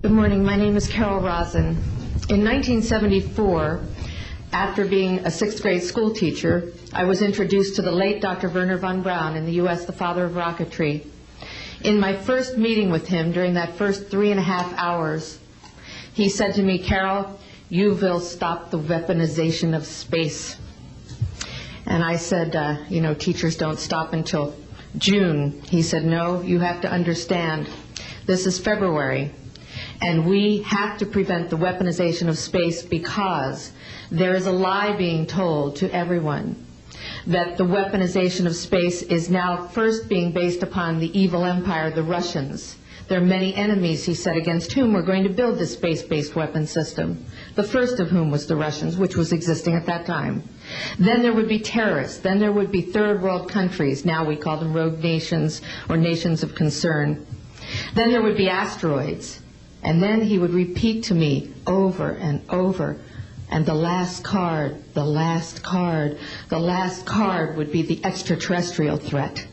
Good morning. My name is Carol Rosen. In 1974, after being a sixth grade school teacher, I was introduced to the late Dr. Wernher von Braun in the U.S., the father of rocketry. In my first meeting with him, during that first 3.5 hours, he said to me, Carol, you will stop the weaponization of space. And I said, teachers don't stop until June. He said, no, you have to understand, this is February. And we have to prevent the weaponization of space because there is a lie being told to everyone that the weaponization of space is now first being based upon the evil empire, the Russians. There are many enemies, he said, against whom we're going to build this space-based weapon system, the first of whom was the Russians, which was existing at that time. Then there would be terrorists. Then there would be third world countries. Now we call them rogue nations or nations of concern. Then there would be asteroids. And then he would repeat to me over and over, and the last card would be the extraterrestrial threat.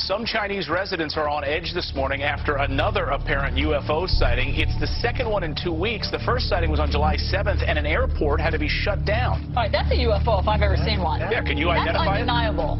Some Chinese residents are on edge this morning after another apparent UFO sighting. It's the second one in 2 weeks. The first sighting was on July 7th, and an airport had to be shut down. All right, that's a UFO if I've ever seen one. Yeah, can you identify it? That's undeniable.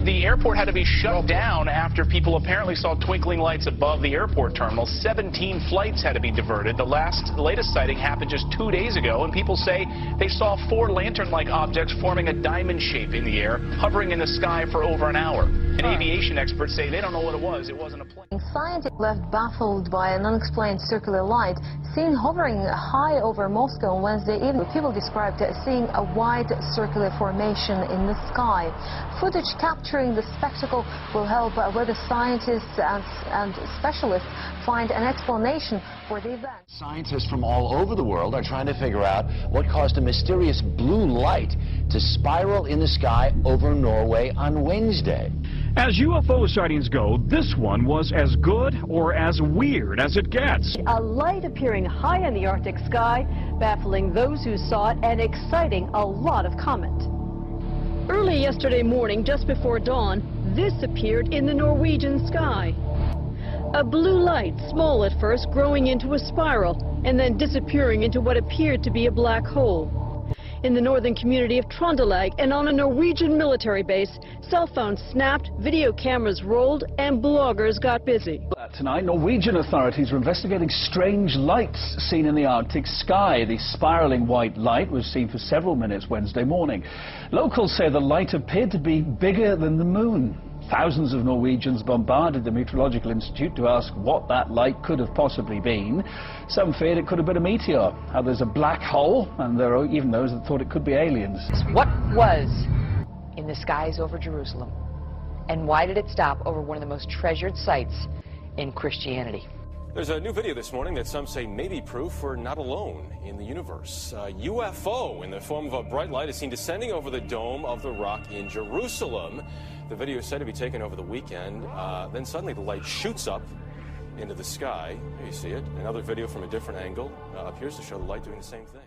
The airport had to be shut down after people apparently saw twinkling lights above the airport terminal. 17 flights had to be diverted. The latest sighting happened just 2 days ago, and people say they saw 4 lantern-like objects forming a diamond shape in the air, hovering in the sky for over an hour. An aviation expert say they don't know what it was. It wasn't a plane. Scientists left baffled by an unexplained circular light seen hovering high over Moscow on Wednesday evening. People described seeing a wide circular formation in the sky. Footage capturing the spectacle will help whether scientists and specialists find an explanation for the event. Scientists from all over the world are trying to figure out what caused a mysterious blue light to spiral in the sky over Norway on Wednesday. As UFO sightings go, this one was as good or as weird as it gets. A light appearing high in the Arctic sky, baffling those who saw it and exciting a lot of comment. Early yesterday morning, just before dawn, this appeared in the Norwegian sky. A blue light, small at first, growing into a spiral and then disappearing into what appeared to be a black hole. In the northern community of Trondelag and on a Norwegian military base, cell phones snapped, video cameras rolled, and bloggers got busy. Tonight, Norwegian authorities are investigating strange lights seen in the Arctic sky. The spiraling white light was seen for several minutes Wednesday morning. Locals say the light appeared to be bigger than the moon. Thousands of Norwegians bombarded the Meteorological Institute to ask what that light could have possibly been. Some feared it could have been a meteor, others a black hole, and there are even those that thought it could be aliens. What was in the skies over Jerusalem, and why did it stop over one of the most treasured sites in Christianity? There's a new video this morning that some say may be proof we're not alone in the universe. A UFO in the form of a bright light is seen descending over the Dome of the Rock in Jerusalem. The video is said to be taken over the weekend. Then suddenly the light shoots up into the sky. Here you see it. Another video from a different angle appears to show the light doing the same thing.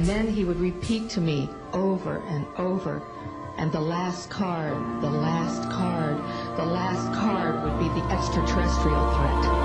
And then he would repeat to me over and over, and the last card, the last card, the last card would be the extraterrestrial threat.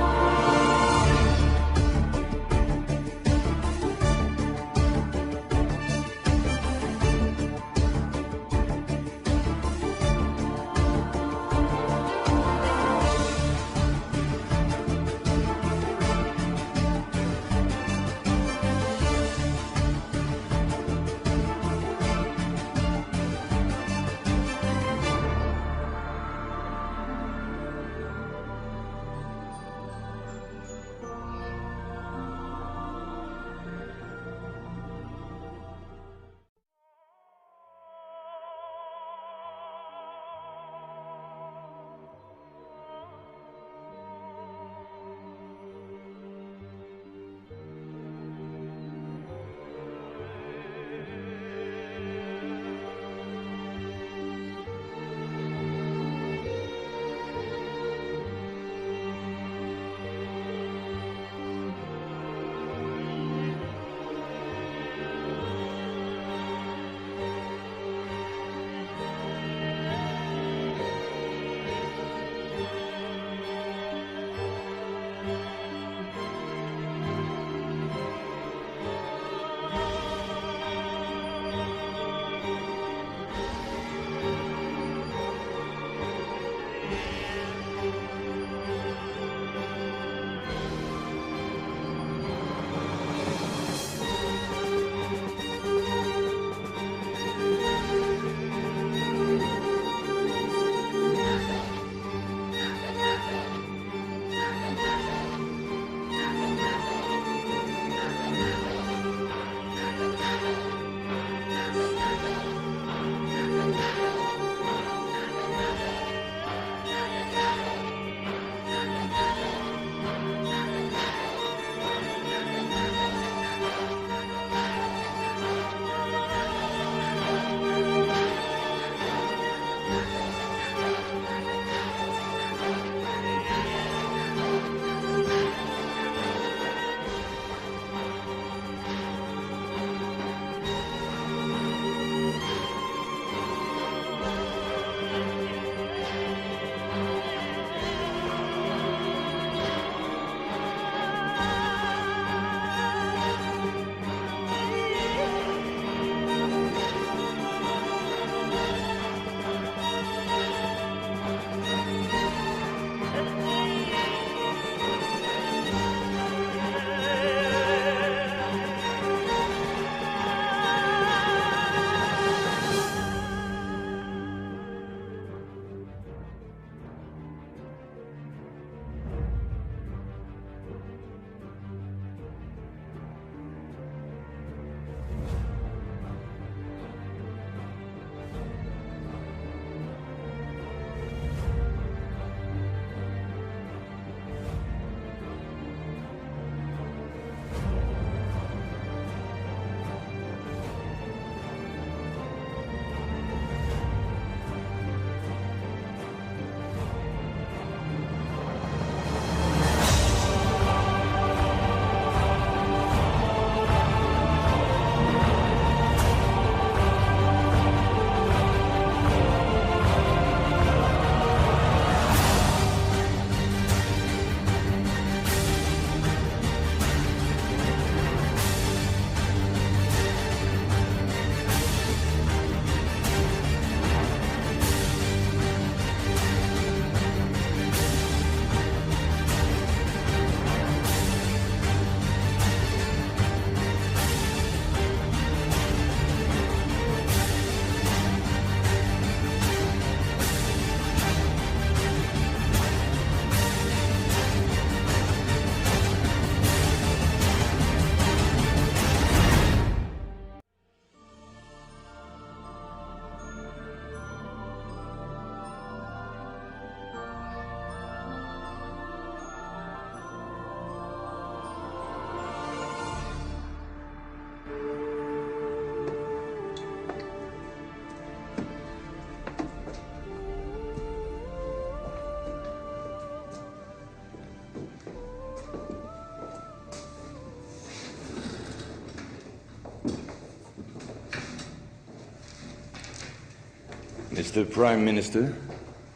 Mr. Prime Minister,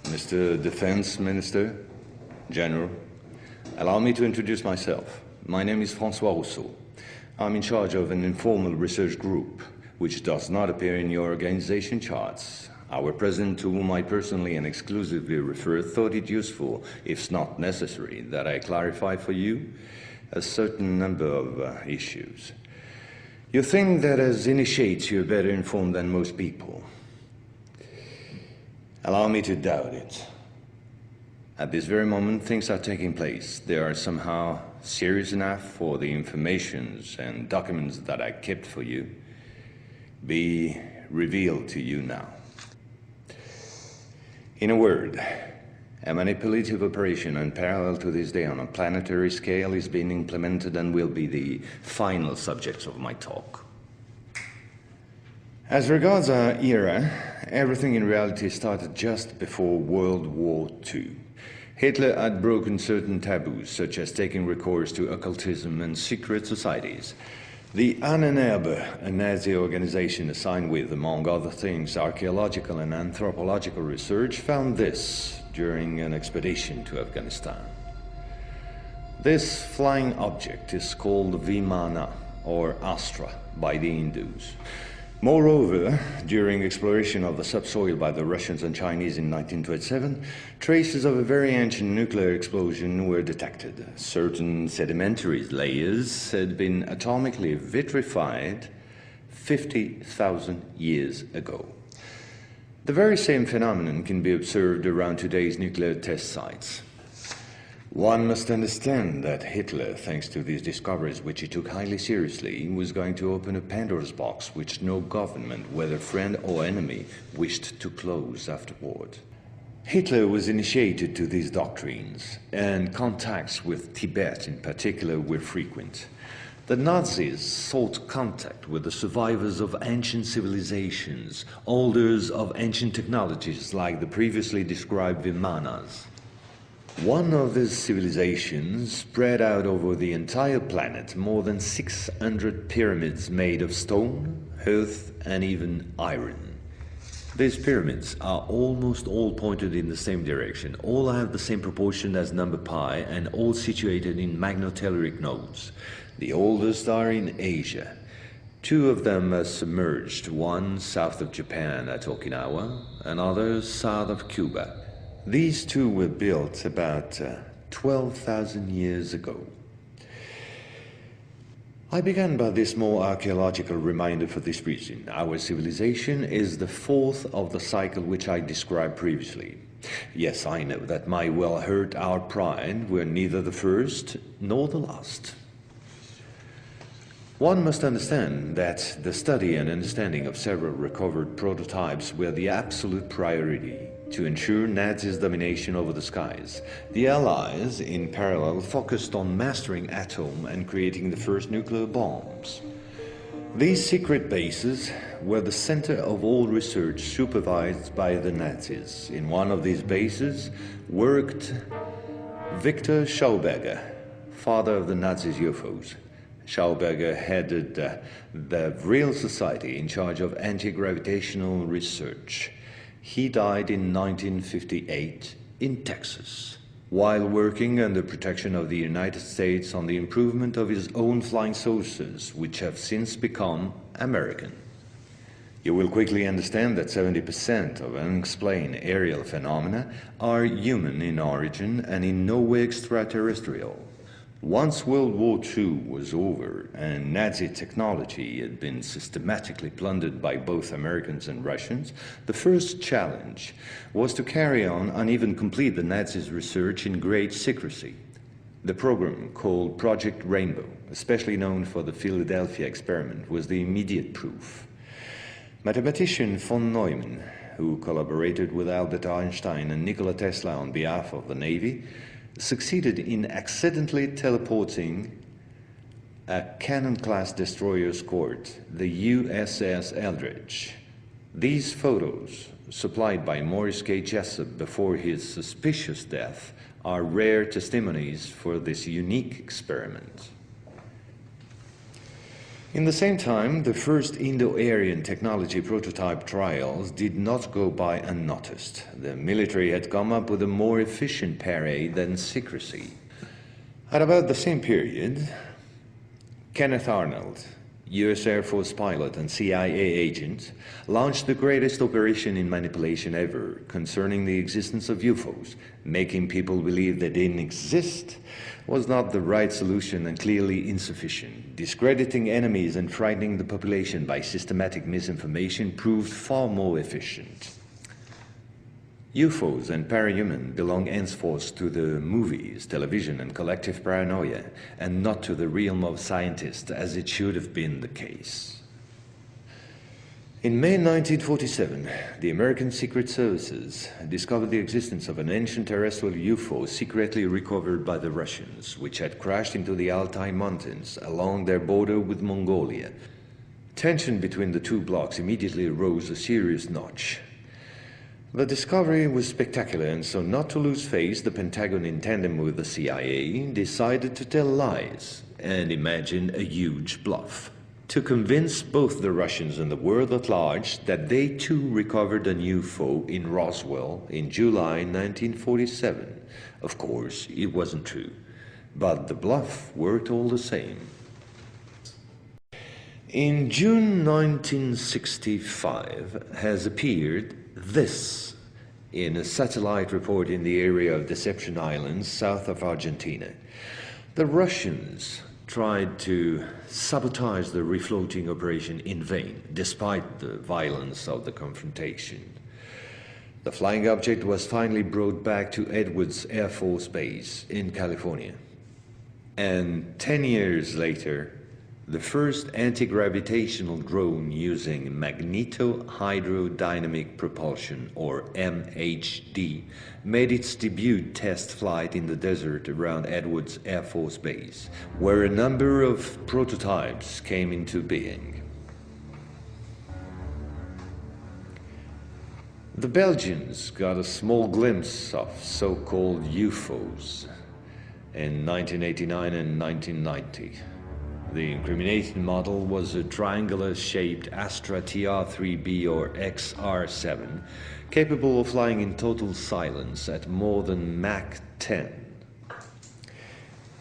Mr. Defense Minister, General, allow me to introduce myself. My name is François Rousseau. I'm in charge of an informal research group, which does not appear in your organization charts. Our president, to whom I personally and exclusively refer, thought it useful, if not necessary, that I clarify for you a certain number of issues. You think that as initiates you're better informed than most people. Allow me to doubt it. At this very moment, things are taking place. They are somehow serious enough for the informations and documents that I kept for you be revealed to you now. In a word, a manipulative operation unparalleled to this day on a planetary scale is being implemented and will be the final subject of my talk. As regards our era, everything in reality started just before World War II. Hitler had broken certain taboos, such as taking recourse to occultism and secret societies. The Ahnenerbe, a Nazi organization assigned with, among other things, archaeological and anthropological research, found this during an expedition to Afghanistan. This flying object is called Vimana, or Astra, by the Hindus. Moreover, during exploration of the subsoil by the Russians and Chinese in 1927, traces of a very ancient nuclear explosion were detected. Certain sedimentary layers had been atomically vitrified 50,000 years ago. The very same phenomenon can be observed around today's nuclear test sites. One must understand that Hitler, thanks to these discoveries, which he took highly seriously, was going to open a Pandora's box which no government, whether friend or enemy, wished to close afterward. Hitler was initiated to these doctrines, and contacts with Tibet in particular were frequent. The Nazis sought contact with the survivors of ancient civilizations, holders of ancient technologies like the previously described Vimanas. One of these civilizations spread out over the entire planet more than 600 pyramids made of stone, earth, and even iron. These pyramids are almost all pointed in the same direction, all have the same proportion as number pi, and all situated in magnetotelluric nodes. The oldest are in Asia. Two of them are submerged, one south of Japan at Okinawa, another south of Cuba. These two were built about 12,000 years ago. I began by this more archaeological reminder for this reason. Our civilization is the fourth of the cycle which I described previously. Yes, I know that might well hurt our pride. We're neither the first nor the last. One must understand that the study and understanding of several recovered prototypes were the absolute priority to ensure Nazis' domination over the skies. The Allies, in parallel, focused on mastering atom and creating the first nuclear bombs. These secret bases were the center of all research supervised by the Nazis. In one of these bases worked Victor Schauberger, father of the Nazis' UFOs. Schauberger headed the Real Society in charge of anti-gravitational research. He died in 1958 in Texas, while working under protection of the United States on the improvement of his own flying saucers, which have since become American. You will quickly understand that 70% of unexplained aerial phenomena are human in origin and in no way extraterrestrial. Once World War II was over and Nazi technology had been systematically plundered by both Americans and Russians, the first challenge was to carry on and even complete the Nazis' research in great secrecy. The program, called Project Rainbow, especially known for the Philadelphia experiment, was the immediate proof. Mathematician von Neumann, who collaborated with Albert Einstein and Nikola Tesla on behalf of the Navy, succeeded in accidentally teleporting a Cannon-class destroyer escort, the USS Eldridge. These photos, supplied by Morris K. Jessup before his suspicious death, are rare testimonies for this unique experiment. In the same time, the first Indo-Aryan technology prototype trials did not go by unnoticed. The military had come up with a more efficient parade than secrecy. At about the same period, Kenneth Arnold, US Air Force pilot and CIA agent, launched the greatest operation in manipulation ever concerning the existence of UFOs. Making people believe they didn't exist was not the right solution and clearly insufficient. Discrediting enemies and frightening the population by systematic misinformation proved far more efficient. UFOs and parahuman belong henceforth to the movies, television, and collective paranoia, and not to the realm of scientists, as it should have been the case. In May 1947, the American Secret Services discovered the existence of an ancient terrestrial UFO secretly recovered by the Russians, which had crashed into the Altai Mountains along their border with Mongolia. Tension between the two blocs immediately rose a serious notch. The discovery was spectacular, and so not to lose face, the Pentagon, in tandem with the CIA, decided to tell lies and imagine a huge bluff to convince both the Russians and the world at large that they too recovered a UFO in Roswell in July 1947. Of course, it wasn't true, but the bluff worked all the same. In June 1965 has appeared this in a satellite report in the area of Deception Islands, south of Argentina. The Russians tried to sabotage the refloating operation in vain, despite the violence of the confrontation. The flying object was finally brought back to Edwards Air Force Base in California. And 10 years later, the first anti-gravitational drone using magneto-hydrodynamic propulsion, or MHD, made its debut test flight in the desert around Edwards Air Force Base, where a number of prototypes came into being. The Belgians got a small glimpse of so-called UFOs in 1989 and 1990. The incriminating model was a triangular-shaped Astra TR-3B or XR-7, capable of flying in total silence at more than Mach 10.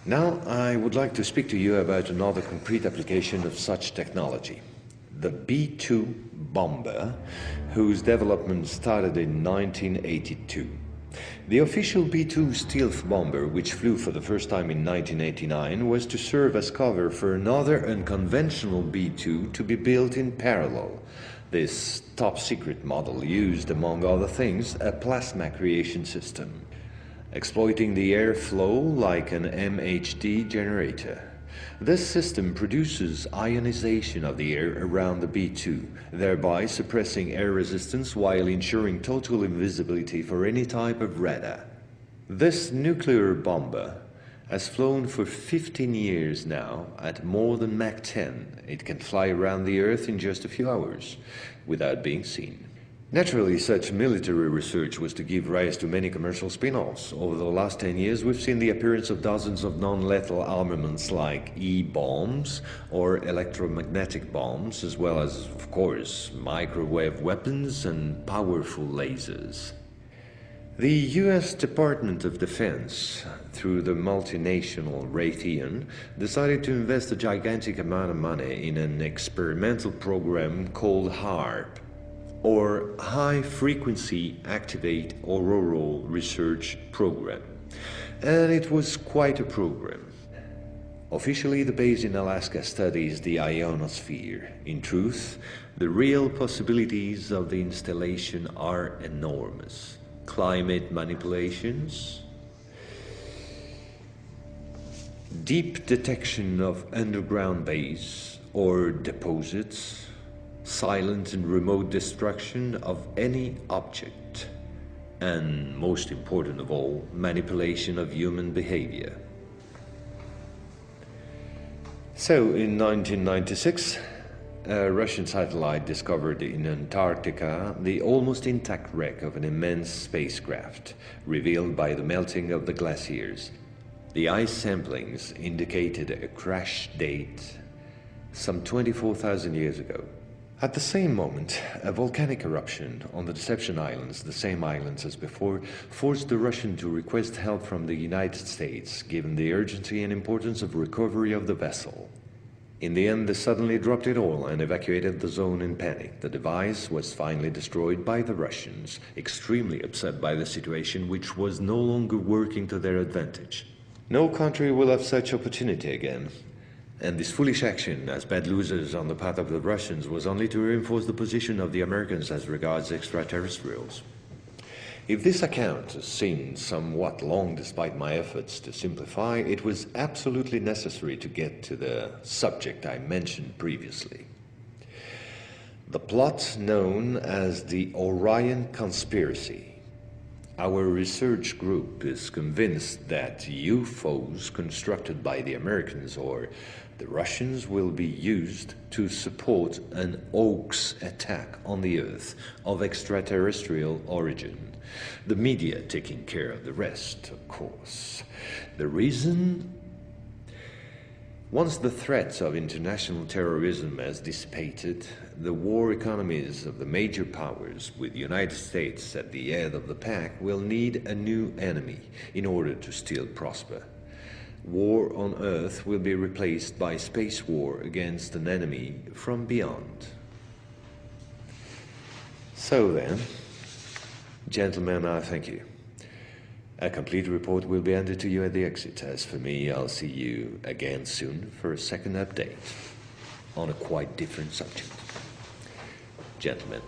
Now I would like to speak to you about another concrete application of such technology, the B-2 bomber, whose development started in 1982. The official B-2 stealth bomber, which flew for the first time in 1989, was to serve as cover for another unconventional B-2 to be built in parallel. This top-secret model used, among other things, a plasma creation system, exploiting the airflow like an MHD generator. This system produces ionization of the air around the B-2, thereby suppressing air resistance while ensuring total invisibility for any type of radar. This nuclear bomber has flown for 15 years now at more than Mach 10. It can fly around the Earth in just a few hours without being seen. Naturally, such military research was to give rise to many commercial spin-offs. Over the last 10 years, we've seen the appearance of dozens of non-lethal armaments like E-bombs or electromagnetic bombs, as well as, of course, microwave weapons and powerful lasers. The US Department of Defense, through the multinational Raytheon, decided to invest a gigantic amount of money in an experimental program called HAARP, or High Frequency Activate Auroral Research Program. And it was quite a program. Officially, the base in Alaska studies the ionosphere. In truth, the real possibilities of the installation are enormous. Climate manipulations, deep detection of underground base or deposits, silent and remote destruction of any object, and most important of all, manipulation of human behavior. So in 1996, a Russian satellite discovered in Antarctica the almost intact wreck of an immense spacecraft, revealed by the melting of the glaciers. The ice samplings indicated a crash date some 24,000 years ago. At the same moment, a volcanic eruption on the Deception Islands, the same islands as before, forced the Russians to request help from the United States, given the urgency and importance of recovery of the vessel. In the end, they suddenly dropped it all and evacuated the zone in panic. The device was finally destroyed by the Russians, extremely upset by the situation, which was no longer working to their advantage. No country will have such opportunity again. And this foolish action, as bad losers on the part of the Russians, was only to reinforce the position of the Americans as regards extraterrestrials. If this account seemed somewhat long despite my efforts to simplify, it was absolutely necessary to get to the subject I mentioned previously. The plot known as the Orion Conspiracy. Our research group is convinced that UFOs constructed by the Americans or the Russians will be used to support an hoax attack on the Earth of extraterrestrial origin. The media taking care of the rest, of course. The reason? Once the threats of international terrorism has dissipated, the war economies of the major powers, with the United States at the head of the pack, will need a new enemy in order to still prosper. War on Earth will be replaced by space war against an enemy from beyond. So then, gentlemen, I thank you. A complete report will be handed to you at the exit. As for me, I'll see you again soon for a second update on a quite different subject. Gentlemen.